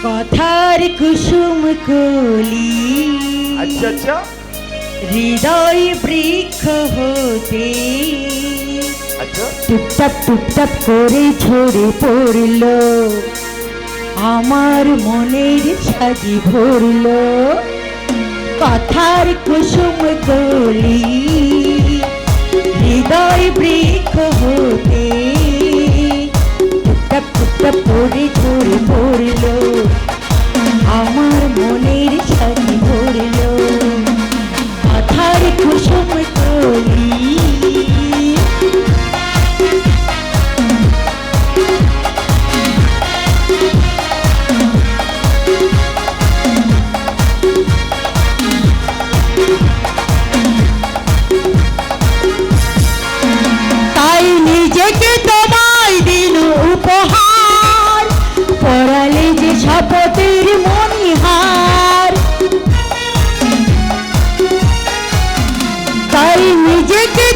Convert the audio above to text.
কথার কুসুম কলি আচ্ছা আচ্ছা হৃদয় বৃক্ষ হতে আচ্ছা টুপটাপ টুপটাপ করে ঝরে পড়ল, আমার মনের সাজি ভরল। কথার কুসুম কলি হৃদয় বৃক্ষ হতে টুপটাপ টুপটাপ করে ঝরে পড়ল, আমার মনের সাজি ভরল। কথার কুসুম কলি তাই নিজেকে তোমায় দিল উপহার, পড়ালে যে শপথের মণিহার। তাই নিজেকে